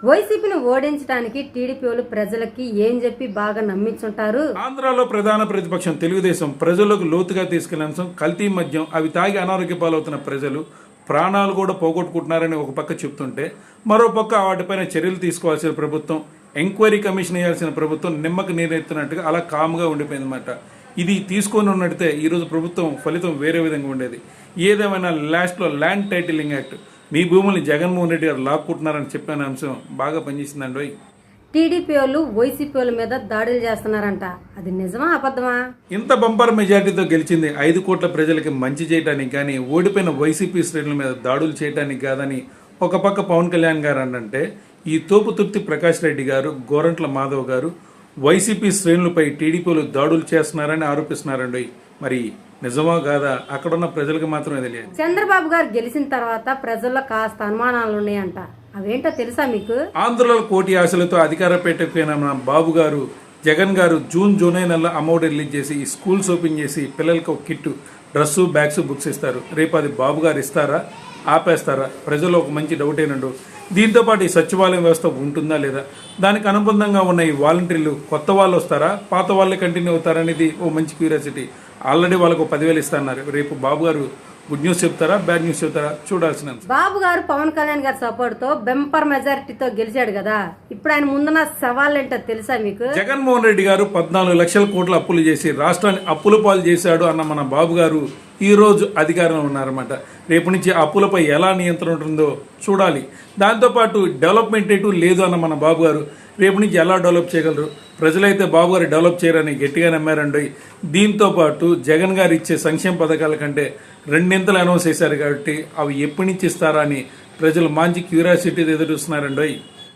వైసీపీని ఓడించడానికి టీడీపీ వాళ్ళు ప్రజలకి ఏం చెప్పి బాగా నమ్మించుంటారు. ఆంధ్రాలో ప్రధాన ప్రతిపక్షం తెలుగుదేశం ప్రజలకు లోతుగా తీసుకెళ్లిన అంశం కల్తీ మద్యం. అవి తాగి అనారోగ్య పాలవుతున్న ప్రజలు ప్రాణాలు కూడా పోగొట్టుకుంటున్నారని ఒక పక్క చెప్తుంటే, మరో పక్క వాటిపైన చర్యలు తీసుకోవాల్సిన ప్రభుత్వం, ఎంక్వైరీ కమిషన్ వేయాల్సిన ప్రభుత్వం నిమ్మకు నీరెత్తినట్టుగా అలా కామ్గా ఉండిపోయిందన్నమాట. ఇది తీసుకొని ఉన్నట్టయితే ఈరోజు ప్రభుత్వం ఫలితం వేరే విధంగా ఉండేది. ఏదేమైనా లాస్ట్లో ల్యాండ్ టైటిలింగ్ యాక్ట్, మీ భూముల్ని జగన్మోహన్ రెడ్డి గారు లాక్కుంటున్నారని చెప్పిన అంశం బాగా పనిచేసిందండి. టీడీపీ వాళ్ళు వైసీపీ వాళ్ళ మీద దాడులు చేస్తున్నారంట. అది నిజమా అబద్ధమా? ఇంత బంపర్ మెజార్టీతో గెలిచింది 5 కోట్ల ప్రజలకి మంచి చేయడానికి కానీ, ఓడిపోయిన వైసీపీ శ్రేణుల మీద దాడులు చేయడానికి కాదని ఒక పక్క పవన్ కళ్యాణ్ గారు అంటే, ఈ తోపుతుర్తి ప్రకాష్ రెడ్డి గారు, గోరంట్ల మాధవ్ గారు వైసీపీ శ్రేణులపై టీడీపీలు దాడులు చేస్తున్నారని ఆరోపిస్తున్నారండి. మరి నిజమా కాదా అక్కడున్న ప్రజలకు మాత్రమే తెలియదు. చంద్రబాబు గారు గెలిచిన తర్వాత ప్రజల్లో కాస్త అనుమానాలు ఉన్నాయంట. అవేంటో తెలుసా మీకు? ఆంధ్రలో కోటి ఆశలతో అధికార పేటపోయిన మన బాబు గారు, జగన్ గారు జూలై నెలలో అమౌంట్ రిలీజ్ చేసి ఈ స్కూల్స్ ఓపెన్ చేసి పిల్లలకు ఒక కిట్, డ్రెస్సు, బ్యాగ్స్, బుక్స్ ఇస్తారు. రేపు అది బాబు గారు ఇస్తారా, ఆపేస్తారా? ప్రజలు ఒక మంచి డౌట్ ఏనండు. దీంతో పాటు ఈ సచివాలయం వ్యవస్థ ఉంటుందా లేదా, దానికి అనుబంధంగా ఉన్న ఈ వాలంటీర్లు కొత్త వాళ్ళు వస్తారా, పాత వాళ్ళే కంటిన్యూ అవుతారనేది ఓ మంచి క్యూరియాసిటీ. ఆల్రెడీ వాళ్ళకు 10,000 ఇస్తున్నారు. రేపు బాబు గారు గుడ్ న్యూస్ చెప్తారా, బ్యాడ్ న్యూస్ చెప్తారా చూడాల్సిన. బాబు గారు పవన్ కళ్యాణ్ గారి సపోర్ట్ తో బెంపర్ మెజారిటీతో గెలిచాడు కదా. ఇప్పుడు ఆయన ముందున్న సవాల్ ఏంటో తెలుసా మీకు? జగన్మోహన్ రెడ్డి గారు 14 లక్షల కోట్ల అప్పులు చేసి రాష్ట్రాన్ని అప్పుల పాలు చేశాడు అన్న మన బాబు గారు ఈ రోజు అధికారంలో ఉన్నారన్నమాట. రేపు నుంచి అప్పులపై ఎలా నియంత్రణ ఉంటుందో చూడాలి. దాంతోపాటు డెవలప్మెంట్ ఎటు లేదు అన్న మన బాబు గారు రేపు నుంచి ఎలా డెవలప్ చేయగలరు? ప్రజలైతే బాబు గారు డెవలప్ చేయరని గట్టిగా నమ్మారండి. దీంతో పాటు జగన్ గారు ఇచ్చే సంక్షేమ పథకాల కంటే 2 అనౌన్స్ చేశారు కాబట్టి అవి ఎప్పటి నుంచి ఇస్తారా అని ప్రజలు మంచి క్యూరియాసిటీ ఎదురు చూస్తున్నారండి.